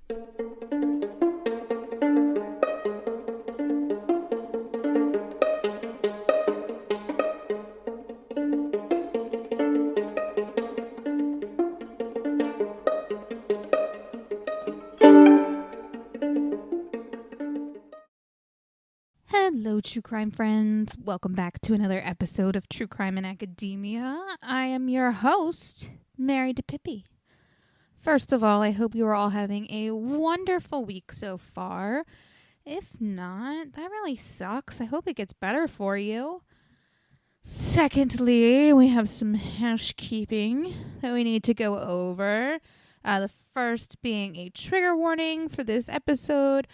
Hello, true crime friends. Welcome back to another episode of True Crime in Academia. I am your host, Mary DePippi. First of all, I hope you are all having a wonderful week so far. If not, that really sucks. I hope it gets better for you. Secondly, we have some housekeeping that we need to go over. The first being a trigger warning for this episode.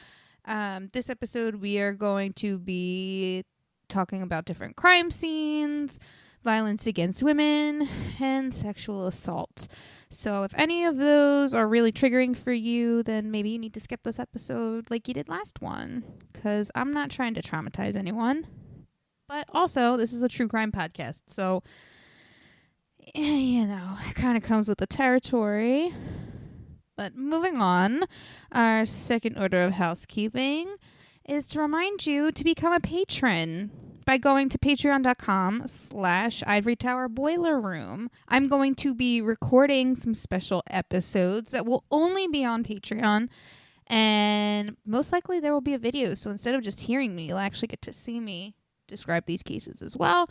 This episode, we are going to be talking about different crime scenes, violence against women, and sexual assault. So if any of those are really triggering for you, then maybe you need to skip this episode like you did last one, because I'm not trying to traumatize anyone. But also, this is a true crime podcast, so, it kind of comes with the territory. But moving on, our second order of housekeeping is to remind you to become a patron by going to patreon.com/Ivory Tower Boiler Room. I'm going to be recording some special episodes that will only be on Patreon, and most likely there will be a video. So instead of just hearing me, you'll actually get to see me describe these cases as well.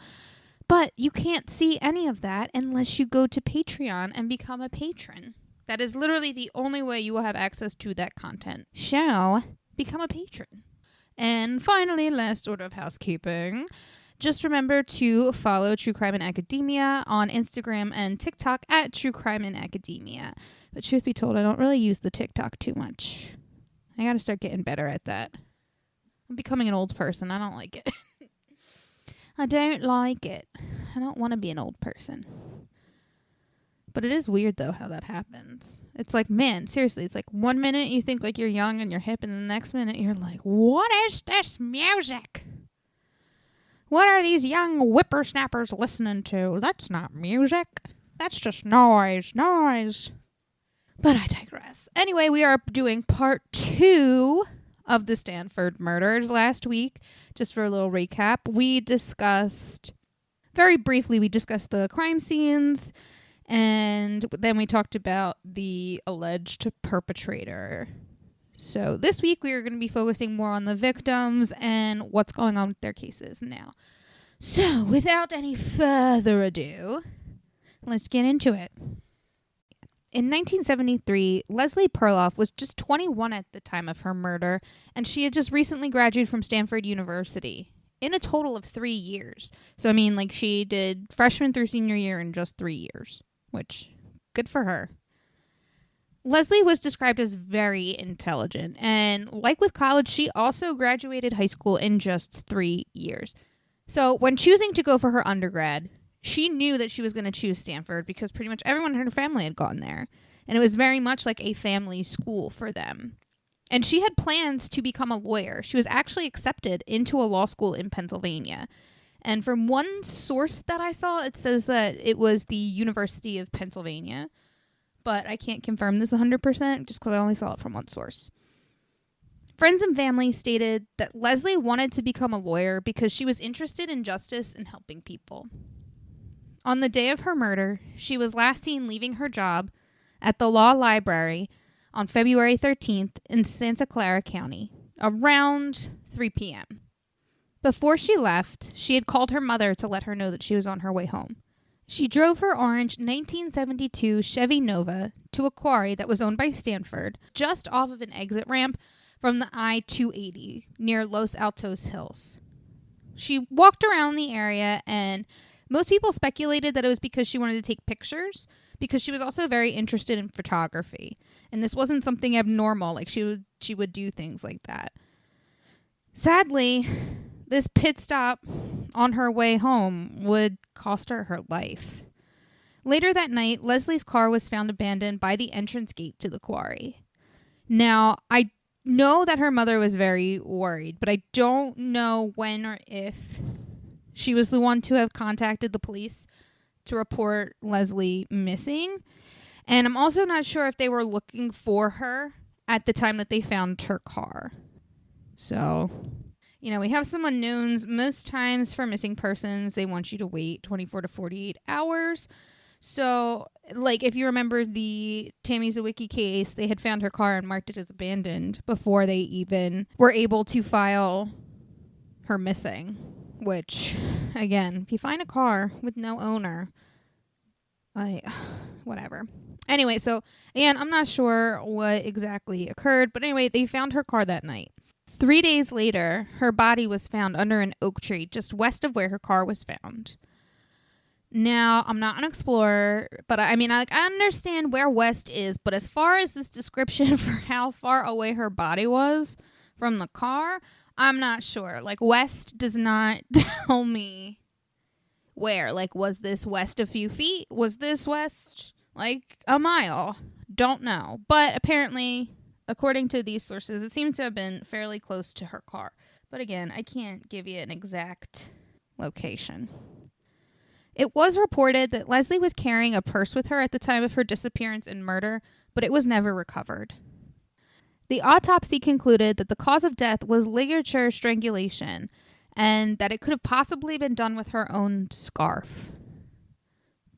But you can't see any of that unless you go to Patreon and become a patron. That is literally the only way you will have access to that content. So, become a patron. And finally, last order of housekeeping, just remember to follow True Crime in Academia on Instagram and TikTok at True Crime in Academia. But truth be told, I don't really use the TikTok too much. I gotta start getting better at that. I'm becoming an old person. I don't like it. I don't like it. I don't want to be an old person. But it is weird, though, how that happens. It's like, man, seriously, it's like 1 minute you think like you're young and you're hip, and the next minute you're like, what is this music? What are these young whippersnappers listening to? That's not music. That's just noise. But I digress. Anyway, we are doing part 2 of the Stanford Murders last week. Just for a little recap, very briefly, we discussed the crime scenes, and then we talked about the alleged perpetrator. So this week we are going to be focusing more on the victims and what's going on with their cases now. So without any further ado, let's get into it. In 1973, Leslie Perloff was just 21 at the time of her murder, and she had just recently graduated from Stanford University in a total of 3 years. So, she did freshman through senior year in just 3 years. Which, good for her. Leslie was described as very intelligent, and like with college, she also graduated high school in just 3 years. So when choosing to go for her undergrad, she knew that she was going to choose Stanford because pretty much everyone in her family had gone there, and it was very much like a family school for them. And she had plans to become a lawyer. She was actually accepted into a law school in Pennsylvania. And from one source that I saw, it says that it was the University of Pennsylvania. But I can't confirm this 100% just because I only saw it from one source. Friends and family stated that Leslie wanted to become a lawyer because she was interested in justice and helping people. On the day of her murder, she was last seen leaving her job at the law library on February 13th in Santa Clara County, around 3 p.m. Before she left, she had called her mother to let her know that she was on her way home. She drove her orange 1972 Chevy Nova to a quarry that was owned by Stanford, just off of an exit ramp from the I-280 near Los Altos Hills. She walked around the area, and most people speculated that it was because she wanted to take pictures, because she was also very interested in photography. And this wasn't something abnormal, like she would do things like that. Sadly, this pit stop on her way home would cost her her life. Later that night, Leslie's car was found abandoned by the entrance gate to the quarry. Now, I know that her mother was very worried, but I don't know when or if she was the one to have contacted the police to report Leslie missing. And I'm also not sure if they were looking for her at the time that they found her car. So, we have some unknowns. Most times for missing persons, they want you to wait 24 to 48 hours. So, if you remember the Tammy Zawicki case, they had found her car and marked it as abandoned before they even were able to file her missing. Which, again, if you find a car with no owner, whatever. Anyway, so, again, I'm not sure what exactly occurred, but anyway, they found her car that night. 3 days later, her body was found under an oak tree just west of where her car was found. Now, I'm not an explorer, but I understand where west is, but as far as this description for how far away her body was from the car, I'm not sure. West does not tell me where. Was this west a few feet? Was this west, a mile? Don't know. But apparently, according to these sources, it seems to have been fairly close to her car. But again, I can't give you an exact location. It was reported that Leslie was carrying a purse with her at the time of her disappearance and murder, but it was never recovered. The autopsy concluded that the cause of death was ligature strangulation, and that it could have possibly been done with her own scarf.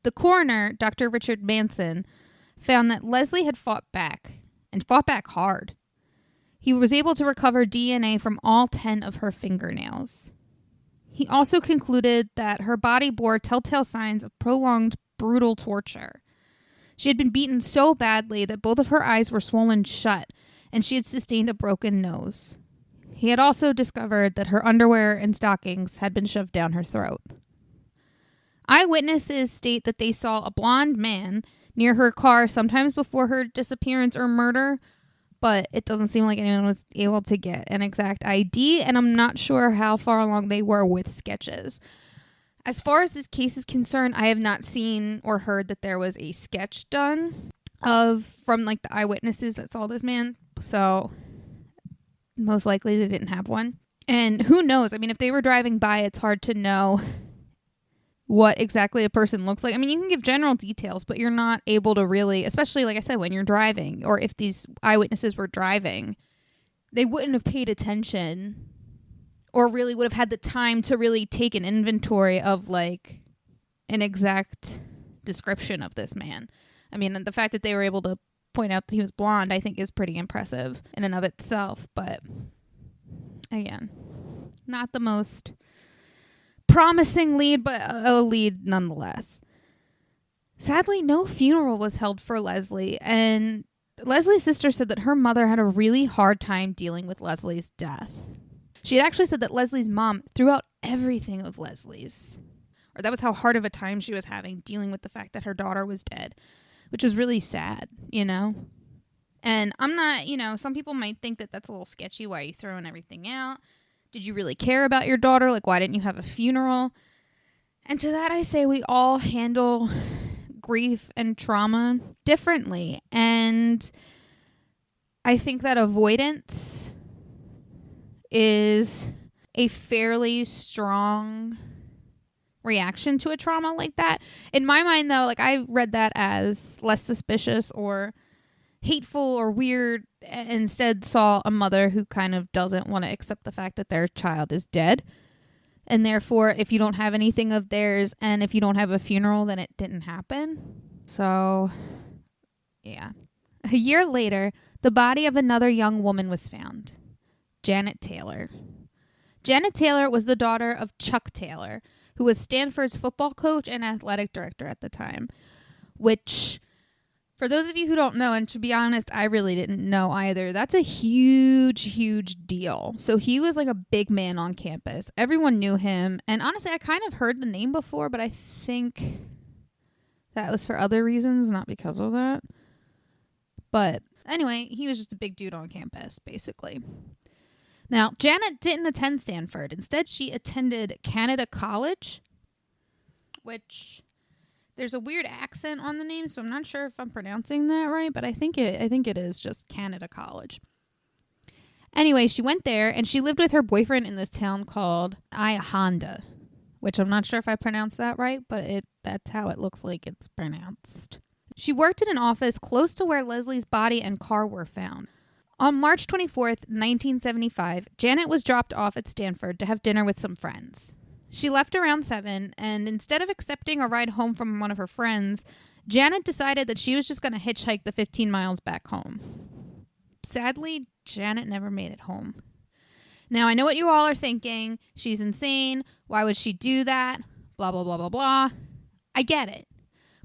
The coroner, Dr. Richard Manson, found that Leslie had fought back, and fought back hard. He was able to recover DNA from all 10 of her fingernails. He also concluded that her body bore telltale signs of prolonged, brutal torture. She had been beaten so badly that both of her eyes were swollen shut, and she had sustained a broken nose. He had also discovered that her underwear and stockings had been shoved down her throat. Eyewitnesses state that they saw a blonde man near her car sometimes before her disappearance or murder, but it doesn't seem like anyone was able to get an exact ID, and I'm not sure how far along they were with sketches. As far as this case is concerned, I have not seen or heard that there was a sketch done from the eyewitnesses that saw this man, so most likely they didn't have one. And who knows? If they were driving by, it's hard to know what exactly a person looks like. You can give general details, but you're not able to really, especially, like I said, when you're driving, or if these eyewitnesses were driving, they wouldn't have paid attention or really would have had the time to really take an inventory of, an exact description of this man. And the fact that they were able to point out that he was blonde, I think, is pretty impressive in and of itself. But, again, not the most promising lead, but a lead nonetheless. Sadly, no funeral was held for Leslie, and Leslie's sister said that her mother had a really hard time dealing with Leslie's death. She had actually said that Leslie's mom threw out everything of Leslie's, or that was how hard of a time she was having dealing with the fact that her daughter was dead, which was really sad, And I'm not, some people might think that that's a little sketchy. Why are you throwing everything out? Did you really care about your daughter? Why didn't you have a funeral? And to that I say we all handle grief and trauma differently. And I think that avoidance is a fairly strong reaction to a trauma like that. In my mind, though, I read that as less suspicious or hateful or weird, instead saw a mother who kind of doesn't want to accept the fact that their child is dead. And therefore, if you don't have anything of theirs and if you don't have a funeral, then it didn't happen. So, yeah. A year later, the body of another young woman was found. Janet Taylor. Janet Taylor was the daughter of Chuck Taylor, who was Stanford's football coach and athletic director at the time, which, for those of you who don't know, and to be honest, I really didn't know either, that's a huge, huge deal. So he was a big man on campus. Everyone knew him. And honestly, I kind of heard the name before, but I think that was for other reasons, not because of that. But anyway, he was just a big dude on campus, basically. Now, Janet didn't attend Stanford. Instead, she attended Canada College, which there's a weird accent on the name, so I'm not sure if I'm pronouncing that right, but I think it is just Canada College. Anyway, she went there, and she lived with her boyfriend in this town called Honda, which I'm not sure if I pronounced that right, but that's how it looks like it's pronounced. She worked in an office close to where Leslie's body and car were found. on March 24th, 1975, Janet was dropped off at Stanford to have dinner with some friends. She left around 7, and instead of accepting a ride home from one of her friends, Janet decided that she was just going to hitchhike the 15 miles back home. Sadly, Janet never made it home. Now, I know what you all are thinking. She's insane. Why would she do that? Blah, blah, blah, blah, blah. I get it.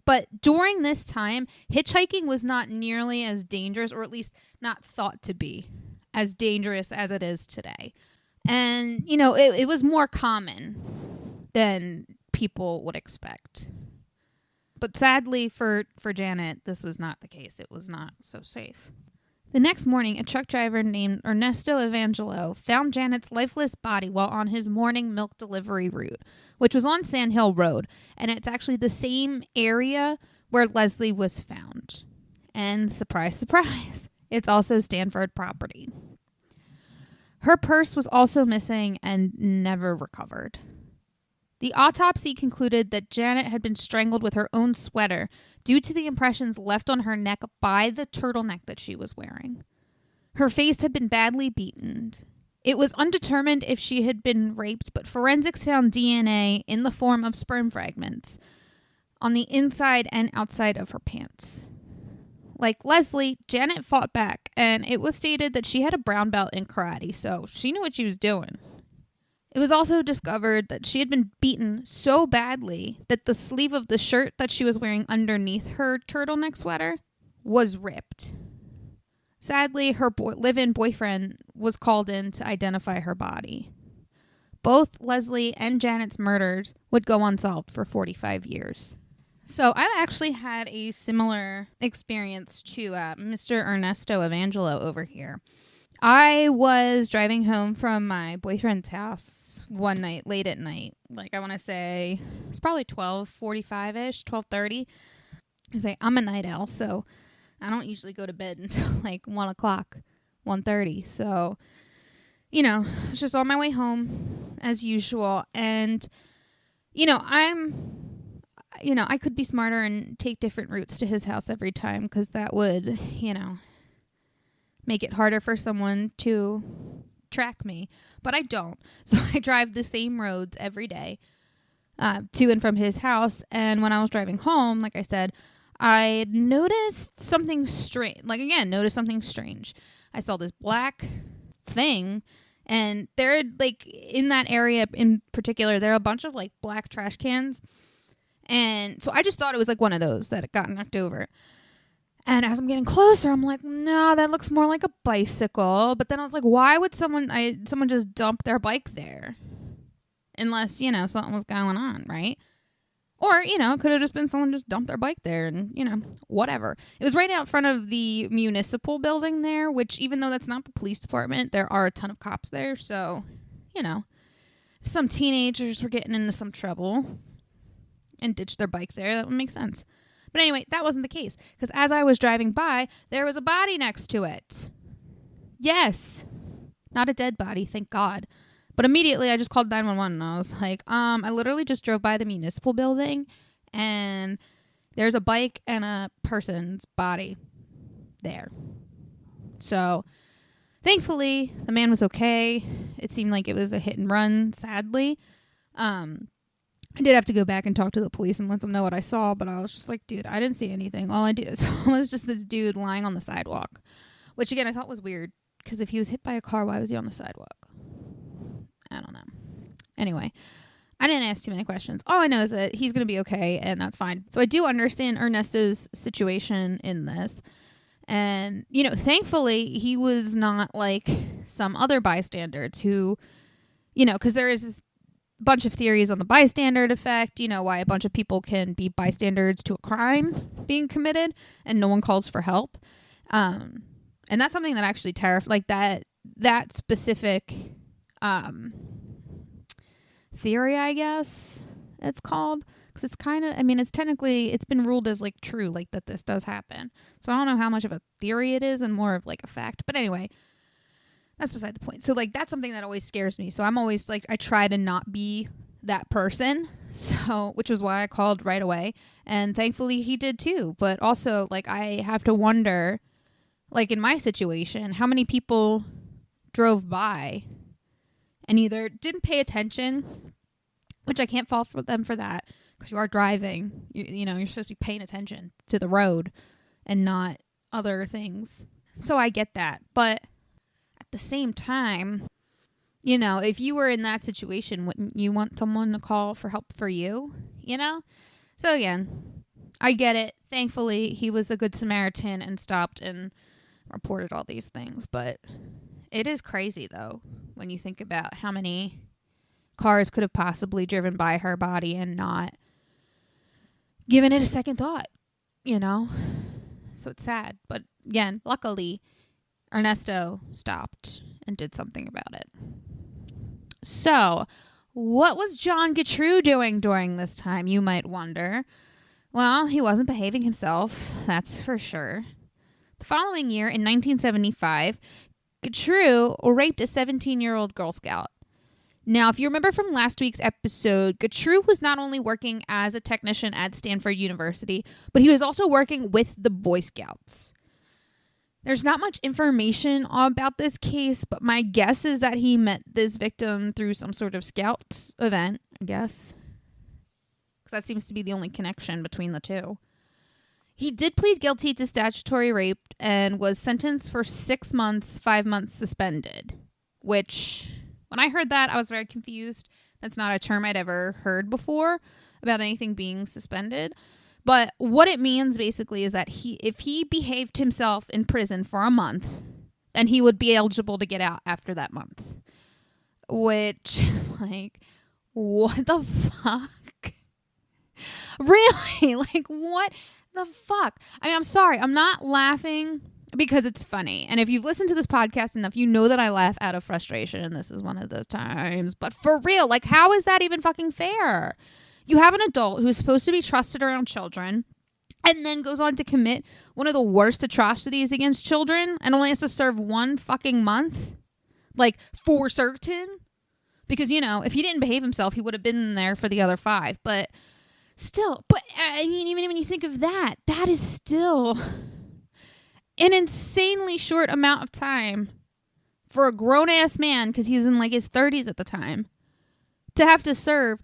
But during this time, hitchhiking was not nearly as dangerous, or at least not thought to be as dangerous as it is today. And, you know, it was more common than people would expect. But sadly for Janet, this was not the case. It was not so safe. The next morning, a truck driver named Ernesto Evangelo found Janet's lifeless body while on his morning milk delivery route, which was on Sand Hill Road, and it's actually the same area where Leslie was found. And surprise, surprise, it's also Stanford property. Her purse was also missing and never recovered. The autopsy concluded that Janet had been strangled with her own sweater due to the impressions left on her neck by the turtleneck that she was wearing. Her face had been badly beaten. It was undetermined if she had been raped, but forensics found DNA in the form of sperm fragments on the inside and outside of her pants. Like Leslie, Janet fought back, and it was stated that she had a brown belt in karate, so she knew what she was doing. It was also discovered that she had been beaten so badly that the sleeve of the shirt that she was wearing underneath her turtleneck sweater was ripped. Sadly, her live-in boyfriend was called in to identify her body. Both Leslie and Janet's murders would go unsolved for 45 years. So I actually had a similar experience to Mr. Ernesto Evangelo over here. I was driving home from my boyfriend's house one night, late at night. Like, I want to say it's probably 12:45-ish, 12:30. I say I'm a night owl, so I don't usually go to bed until like 1 o'clock, 1:30. So, you know, it's just on my way home as usual. And, I could be smarter and take different routes to his house every time, because that would, make it harder for someone to track me. But I don't. So I drive the same roads every day to and from his house. And when I was driving home, like I said, I noticed something strange. I saw this black thing, and there, like, in that area in particular, there are a bunch of, like, black trash cans. And so I just thought it was, like, one of those that got knocked over. And as I'm getting closer, I'm like, no, that looks more like a bicycle. But then I was like, why would someone just dump their bike there? Unless, something was going on, right? Or, it could have just been someone just dumped their bike there and, whatever. It was right out front of the municipal building there, which, even though that's not the police department, there are a ton of cops there. So, if some teenagers were getting into some trouble and ditched their bike there, that would make sense. But anyway, that wasn't the case, because as I was driving by, there was a body next to it. Yes. Not a dead body, thank God. But immediately I just called 911 and I was like, I literally just drove by the municipal building and there's a bike and a person's body there. So thankfully the man was okay. It seemed like it was a hit and run, sadly. I did have to go back and talk to the police and let them know what I saw, but I was just like, dude, I didn't see anything. All I did was just this dude lying on the sidewalk, which again I thought was weird, because if he was hit by a car, why was he on the sidewalk? I don't know. Anyway, I didn't ask too many questions. All I know is that he's going to be okay, and that's fine. So I do understand Ernesto's situation in this. And, thankfully, he was not like some other bystanders who, because there is a bunch of theories on the bystander effect, why a bunch of people can be bystanders to a crime being committed and no one calls for help. And that's something that actually like that specific theory, I guess it's called, because it's kind of, it's technically, it's been ruled as like true, like that this does happen. So I don't know how much of a theory it is and more of like a fact, but anyway, that's beside the point. So like that's something that always scares me. So I'm always like, I try to not be that person. So, which was why I called right away, and thankfully he did too. But also, like, I have to wonder, Like in my situation, how many people drove by and either didn't pay attention, which I can't fault for them for that, because you are driving. You know, you're supposed to be paying attention to the road and not other things. So I get that. But at the same time, you know, if you were in that situation, wouldn't you want someone to call for help for you? You know? So again, I get it. Thankfully, he was a good Samaritan and stopped and reported all these things. But it is crazy, though, when you think about how many cars could have possibly driven by her body and not given it a second thought, you know? So it's sad. But again, luckily, Ernesto stopped and did something about it. So, what was John Gautreaux doing during this time, you might wonder? Well, he wasn't behaving himself, that's for sure. The following year, in 1975, Gautreaux raped a 17-year-old Girl Scout. Now, if you remember from last week's episode, Gautreaux was not only working as a technician at Stanford University, but he was also working with the Boy Scouts. There's not much information about this case, but my guess is that he met this victim through some sort of Scouts event, I guess. Because that seems to be the only connection between the two. He did plead guilty to statutory rape and was sentenced for 6 months, 5 months suspended. Which, when I heard that, I was very confused. That's not a term I'd ever heard before about anything being suspended. But what it means basically is that if he behaved himself in prison for a month, then he would be eligible to get out after that month. Which is like, what the fuck? Really? Like, what the fuck? I mean, I'm sorry. I'm not laughing because it's funny. And if you've listened to this podcast enough, you know that I laugh out of frustration. And this is one of those times. But for real, like, how is that even fucking fair? You have an adult who's supposed to be trusted around children and then goes on to commit one of the worst atrocities against children and only has to serve 1 fucking month? Like, for certain? Because, you know, if he didn't behave himself, he would have been there for the other 5. But still, I mean, even when you think of that, that is still an insanely short amount of time for a grown-ass man, because he was in, like, his 30s at the time, to have to serve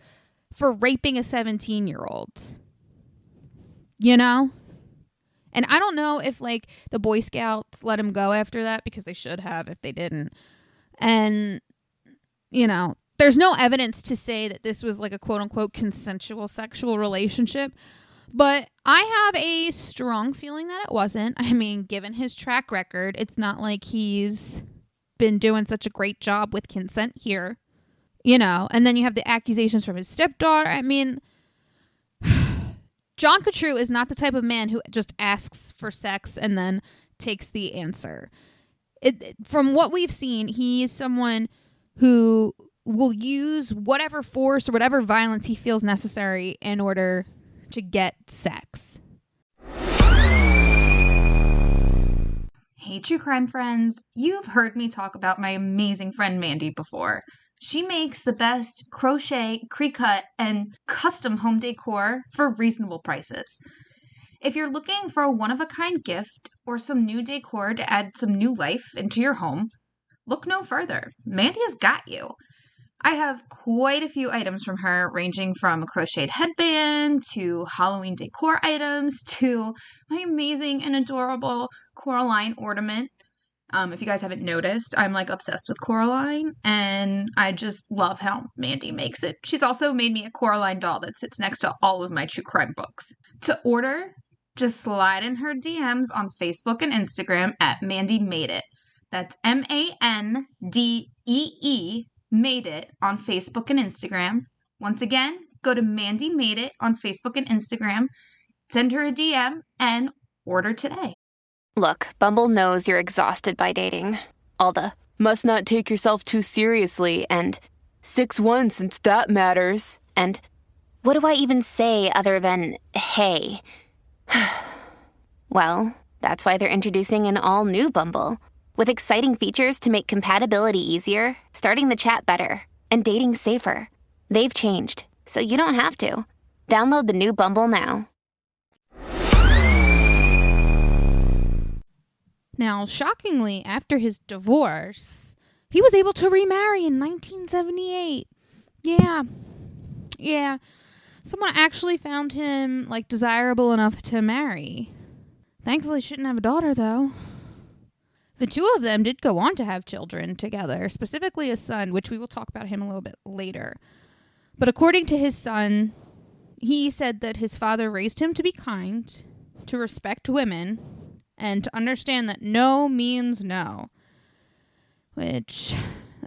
for raping a 17-year-old. You know? And I don't know if, like, the Boy Scouts let him go after that, because they should have if they didn't. And, you know, there's no evidence to say that this was, like, a quote-unquote consensual sexual relationship. But I have a strong feeling that it wasn't. I mean, given his track record, it's not like he's been doing such a great job with consent here. You know, and then you have the accusations from his stepdaughter. I mean, John Gautreaux is not the type of man who just asks for sex and then takes the answer. From what we've seen, he is someone who will use whatever force or whatever violence he feels necessary in order to get sex. Hey, true crime friends. You've heard me talk about my amazing friend Mandy before. She makes the best crochet, pre-cut, and custom home decor for reasonable prices. If you're looking for a one-of-a-kind gift or some new decor to add some new life into your home, look no further. Mandy has got you. I have quite a few items from her, ranging from a crocheted headband to Halloween decor items to my amazing and adorable Coraline ornament. If you guys haven't noticed, I'm like obsessed with Coraline, and I just love how Mandy makes it. She's also made me a Coraline doll that sits next to all of my true crime books. To order, just slide in her DMs on Facebook and Instagram at Mandy Made It. That's MANDEE Made It on Facebook and Instagram. Once again, go to Mandy Made It on Facebook and Instagram, send her a DM, and order today. Look, Bumble knows you're exhausted by dating. All the, must not take yourself too seriously, and 6'1" since that matters, and what do I even say other than, hey? Well, that's why they're introducing an all-new Bumble, with exciting features to make compatibility easier, starting the chat better, and dating safer. They've changed, so you don't have to. Download the new Bumble now. Now, shockingly, after his divorce, he was able to remarry in 1978. Yeah. Someone actually found him, like, desirable enough to marry. Thankfully, she didn't have a daughter, though. The two of them did go on to have children together, specifically a son, which we will talk about him a little bit later. But according to his son, he said that his father raised him to be kind, to respect women, and to understand that no means no. Which,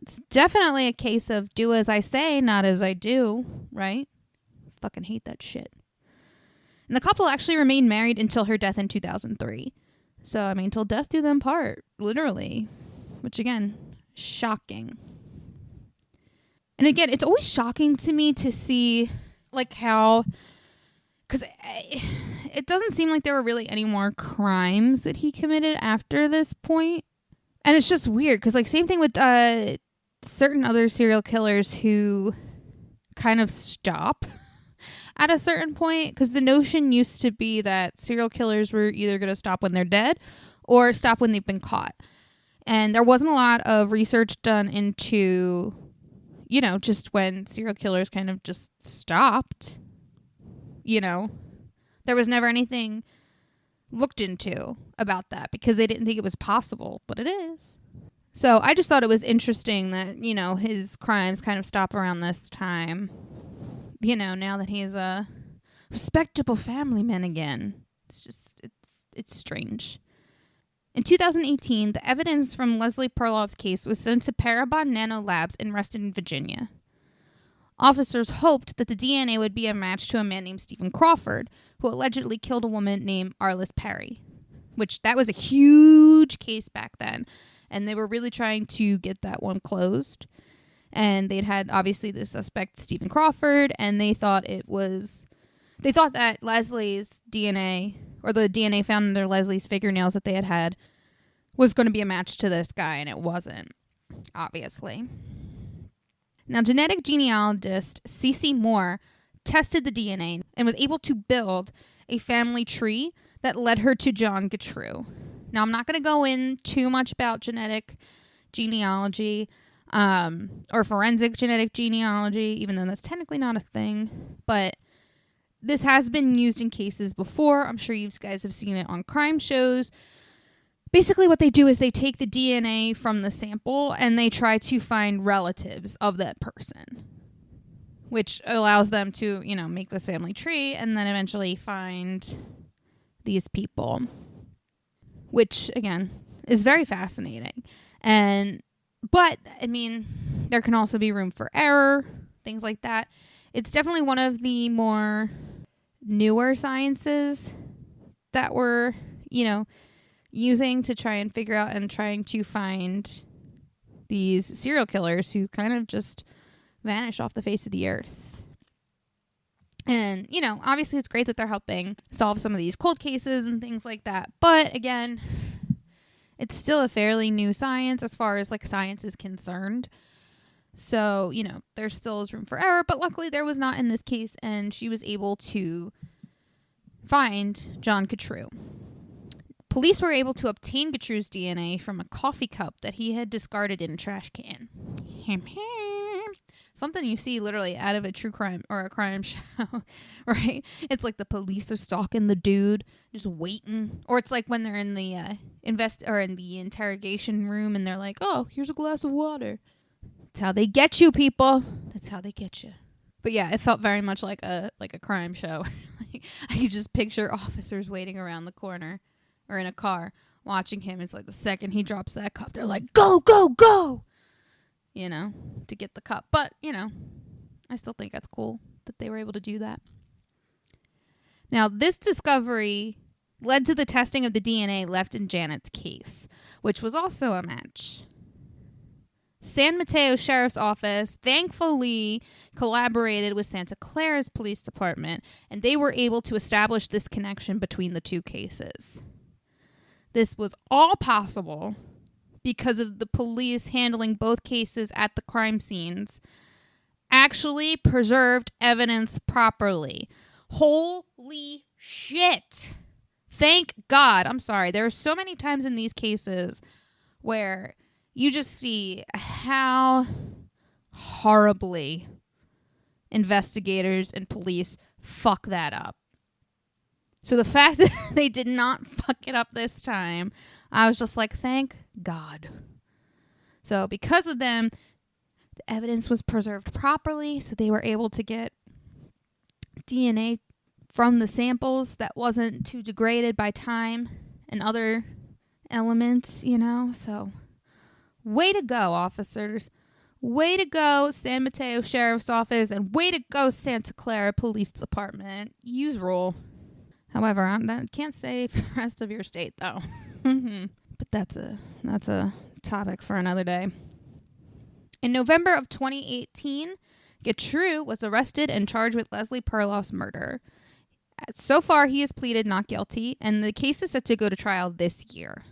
it's definitely a case of do as I say, not as I do, right? Fucking hate that shit. And the couple actually remained married until her death in 2003. So, I mean, till death do them part, literally. Which, again, shocking. And again, it's always shocking to me to see, like, how... Because it doesn't seem like there were really any more crimes that he committed after this point. And it's just weird, because, like, same thing with certain other serial killers who kind of stop at a certain point, because the notion used to be that serial killers were either going to stop when they're dead or stop when they've been caught. And there wasn't a lot of research done into, you know, just when serial killers kind of just stopped. You know, there was never anything looked into about that because they didn't think it was possible, but it is. So I just thought it was interesting that, you know, his crimes kind of stop around this time. You know, now that he's a respectable family man again. It's strange. In 2018, the evidence from Leslie Perloff's case was sent to Parabon Nano Labs in Reston, Virginia. Officers hoped that the DNA would be a match to a man named Stephen Crawford, who allegedly killed a woman named Arliss Perry, which that was a huge case back then, and they were really trying to get that one closed. And they'd had, obviously, the suspect, Stephen Crawford, and they thought that Leslie's DNA, or the DNA found under Leslie's fingernails that they had, was going to be a match to this guy, and it wasn't, obviously. Now, genetic genealogist Cece Moore tested the DNA and was able to build a family tree that led her to John Gattru. Now, I'm not going to go in too much about genetic genealogy, or forensic genetic genealogy, even though that's technically not a thing, but this has been used in cases before. I'm sure you guys have seen it on crime shows. Basically what they do is they take the DNA from the sample and they try to find relatives of that person, which allows them to, you know, make this family tree and then eventually find these people, which, again, is very fascinating. But, I mean, there can also be room for error, things like that. It's definitely one of the more newer sciences that we're, you know, using to try and figure out and trying to find these serial killers who kind of just vanish off the face of the earth. And, you know, obviously it's great that they're helping solve some of these cold cases and things like that. But, again, it's still a fairly new science as far as, like, science is concerned. So, you know, there still is room for error, but luckily there was not in this case, and she was able to find John Gattru. Police were able to obtain Gattru's DNA from a coffee cup that he had discarded in a trash can. Something you see literally out of a true crime or a crime show, right? It's like the police are stalking the dude, just waiting. Or it's like when they're in the in the interrogation room and they're like, "Oh, here's a glass of water." That's how they get you, people. That's how they get you. But yeah, it felt very much like a crime show. I could just picture officers waiting around the corner or in a car watching him. It's like the second he drops that cup, they're like, "Go, go, go!" You know, to get the cup. But, you know, I still think that's cool that they were able to do that. Now, this discovery led to the testing of the DNA left in Janet's case, which was also a match. San Mateo Sheriff's Office thankfully collaborated with Santa Clara's police department, and they were able to establish this connection between the two cases. This was all possible because of the police handling both cases at the crime scenes actually preserved evidence properly. Holy shit. Thank God. I'm sorry. There are so many times in these cases where you just see how horribly investigators and police fuck that up. So the fact that they did not fuck it up this time, I was just like, thank God. So because of them, the evidence was preserved properly, so they were able to get DNA from the samples that wasn't too degraded by time and other elements, So way to go, officers. Way to go, San Mateo Sheriff's Office, and way to go, Santa Clara Police Department. Use rule. However, I can't say for the rest of your state, though. But that's a topic for another day. In November of 2018, Getru was arrested and charged with Leslie Perloff's murder. So far, he has pleaded not guilty, and the case is set to go to trial this year.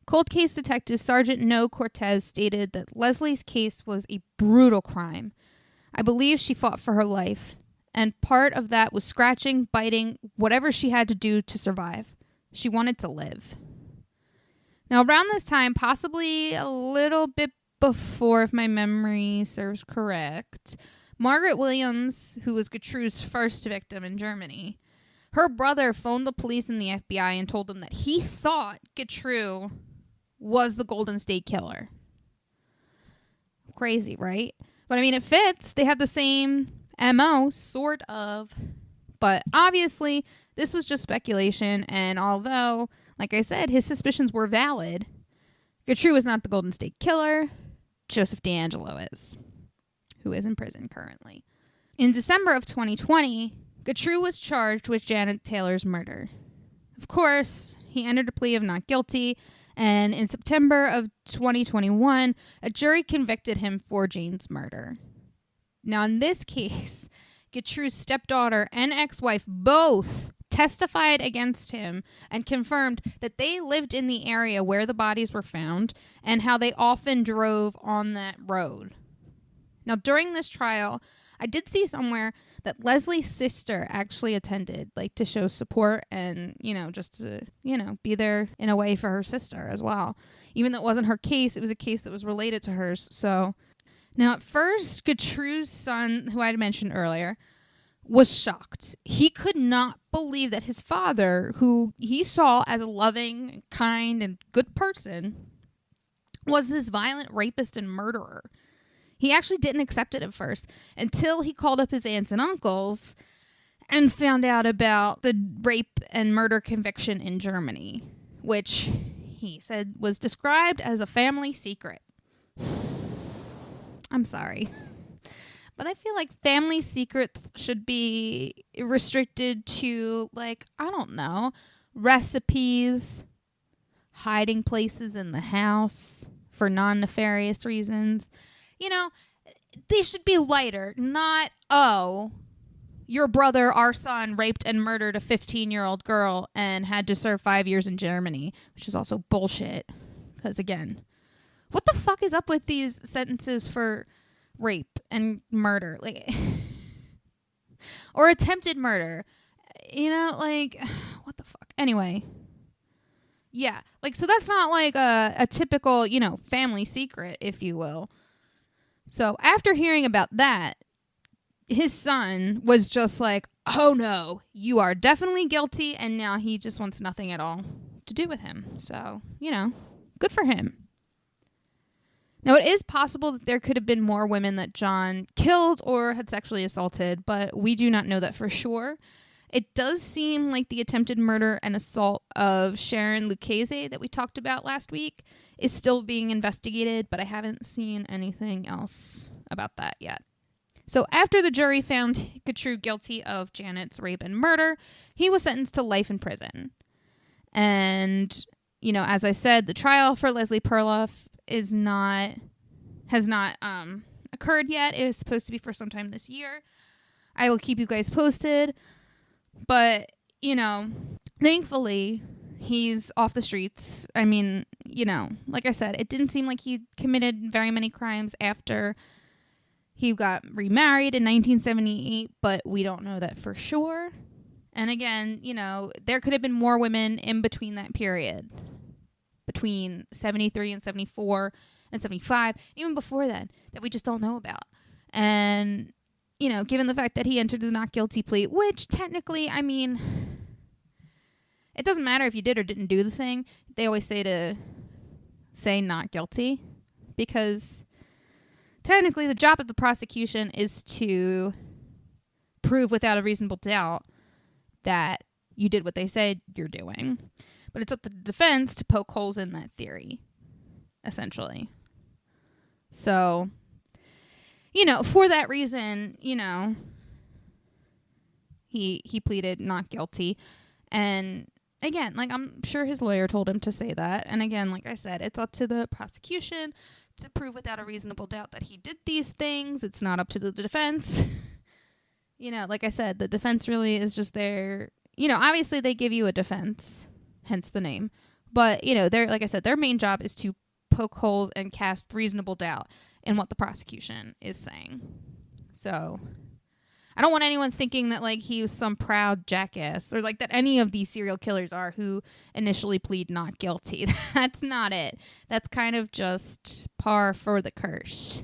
Cold case detective Sergeant No Cortez stated that Leslie's case was a brutal crime. I believe she fought for her life, and part of that was scratching, biting, whatever she had to do to survive. She wanted to live. Now, around this time, possibly a little bit before, if my memory serves correct, Margaret Williams, who was Getru's first victim in Germany, her brother phoned the police and the FBI and told them that he thought Getru was the Golden State Killer. Crazy, right? But I mean, it fits. They have the same MO, sort of. But obviously, this was just speculation, and although, like I said, his suspicions were valid, Getru was not the Golden State Killer. Joseph D'Angelo is, who is in prison currently. In December of 2020, Getru was charged with Janet Taylor's murder. Of course, he entered a plea of not guilty, and in September of 2021, a jury convicted him for Jane's murder. Now, in this case, Getru's stepdaughter and ex-wife both testified against him and confirmed that they lived in the area where the bodies were found and how they often drove on that road. Now, during this trial, I did see somewhere that Leslie's sister actually attended, to show support and, just to, be there in a way for her sister as well. Even though it wasn't her case, it was a case that was related to hers. So, now at first, Getru's son, who I had mentioned earlier, was shocked. He could not believe that his father, who he saw as a loving, kind, and good person, was this violent rapist and murderer. He actually didn't accept it at first until he called up his aunts and uncles and found out about the rape and murder conviction in Germany, which he said was described as a family secret. I'm sorry, but I feel like family secrets should be restricted to, recipes, hiding places in the house for non-nefarious reasons. They should be lighter, not, your brother, our son, raped and murdered a 15-year-old girl and had to serve 5 years in Germany, which is also bullshit. Because, again, what the fuck is up with these sentences for rape and murder? Or attempted murder. What the fuck? Anyway. Yeah, so that's not a typical, family secret, if you will. So after hearing about that, his son was just like, oh no, you are definitely guilty, and now he just wants nothing at all to do with him. So, good for him. Now, it is possible that there could have been more women that John killed or had sexually assaulted, but we do not know that for sure. It does seem like the attempted murder and assault of Sharon Lucchese that we talked about last week is still being investigated, but I haven't seen anything else about that yet. So after the jury found Getru guilty of Janet's rape and murder, he was sentenced to life in prison. And, as I said, the trial for Leslie Perloff has not occurred yet. It is supposed to be for sometime this year. I will keep you guys posted. But, thankfully, he's off the streets. I mean, like I said, it didn't seem like he committed very many crimes after he got remarried in 1978, but we don't know that for sure. And again, there could have been more women in between that period, between 73 and 74 and 75, even before then, that we just don't know about. And, given the fact that he entered the not guilty plea, which technically, it doesn't matter if you did or didn't do the thing. They always say not guilty, because technically the job of the prosecution is to prove without a reasonable doubt that you did what they said you're doing. But it's up to the defense to poke holes in that theory, essentially. So, for that reason, he pleaded not guilty. And again, I'm sure his lawyer told him to say that. And again, like I said, it's up to the prosecution to prove without a reasonable doubt that he did these things. It's not up to the defense. Like I said, the defense really is just there. Obviously they give you a defense, hence the name. But, like I said, their main job is to poke holes and cast reasonable doubt in what the prosecution is saying. So I don't want anyone thinking that he was some proud jackass, or that any of these serial killers are who initially plead not guilty. That's not it. That's kind of just par for the course,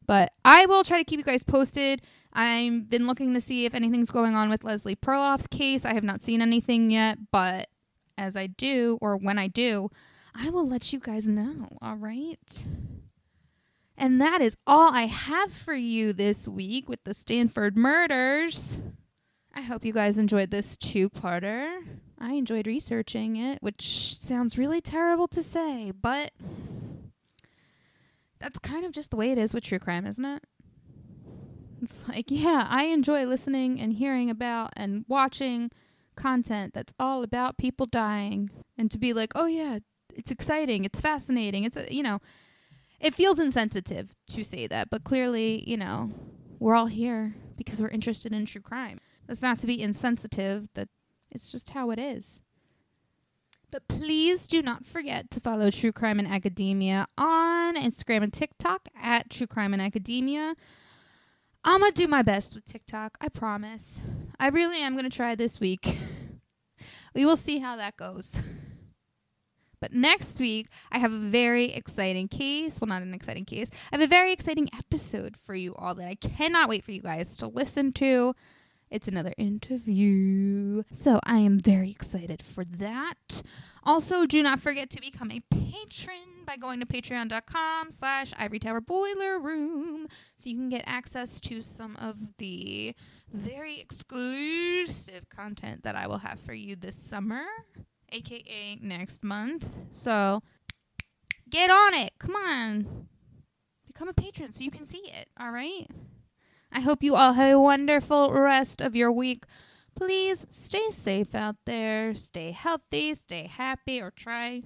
But I will try to keep you guys posted. I've been looking to see if anything's going on with Leslie Perloff's case. I have not seen anything yet, but as I do, or when I do, I will let you guys know, all right? And that is all I have for you this week with the Stanford Murders. I hope you guys enjoyed this two-parter. I enjoyed researching it, which sounds really terrible to say, but that's kind of just the way it is with true crime, isn't it? It's I enjoy listening and hearing about and watching content that's all about people dying. And to be oh yeah, it's exciting, it's fascinating, it's, it feels insensitive to say that, but clearly, we're all here because we're interested in true crime. That's not to be insensitive, that it's just how it is. But please do not forget to follow True Crime in Academia on Instagram and TikTok at True Crime in Academia. I'm going to do my best with TikTok, I promise. I really am going to try this week. We will see how that goes. But next week, I have a very exciting case. Well, not an exciting case. I have a very exciting episode for you all that I cannot wait for you guys to listen to. It's another interview. So I am very excited for that. Also, do not forget to become a patron by going to patreon.com/Ivory Tower Boiler Room so you can get access to some of the very exclusive content that I will have for you this summer, aka next month. So get on it. Come on. Become a patron so you can see it. All right? I hope you all have a wonderful rest of your week. Please stay safe out there. Stay healthy. Stay happy, or try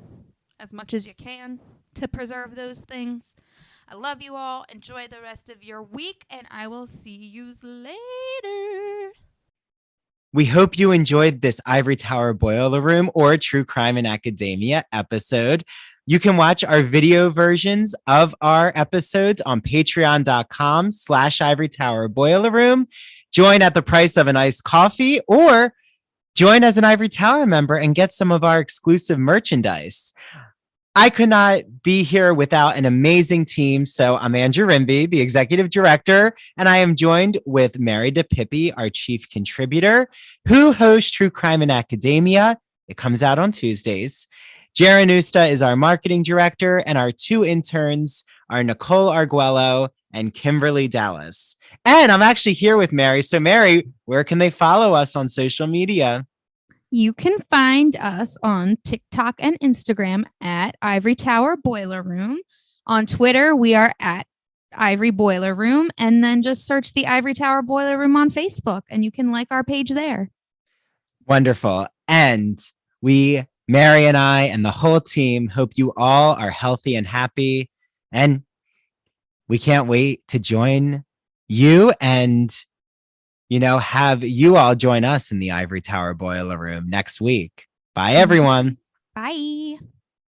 as much as you can to preserve those things. I love you all. Enjoy the rest of your week, and I will see you later. We hope you enjoyed this Ivory Tower Boiler Room or True Crime in Academia episode. You can watch our video versions of our episodes on patreon.com/Ivory Tower Boiler Room. Join at the price of an iced coffee, or join as an Ivory Tower member and get some of our exclusive merchandise. I could not be here without an amazing team. So I'm Andrew Rimby, the executive director, and I am joined with Mary DePippi, our chief contributor, who hosts True Crime in Academia. It comes out on Tuesdays. Jaron Usta is our marketing director, and our two interns are Nicole Arguello and Kimberly Dallas. And I'm actually here with Mary. So Mary, where can they follow us on social media? You can find us on TikTok and Instagram at Ivory Tower Boiler Room. On Twitter, we are at Ivory Boiler Room. And then just search the Ivory Tower Boiler Room on Facebook, and you can like our page there. Wonderful. And Mary and I and the whole team hope you all are healthy and happy. And we can't wait to join you and have you all join us in the Ivory Tower Boiler Room next week. Bye, everyone. Bye.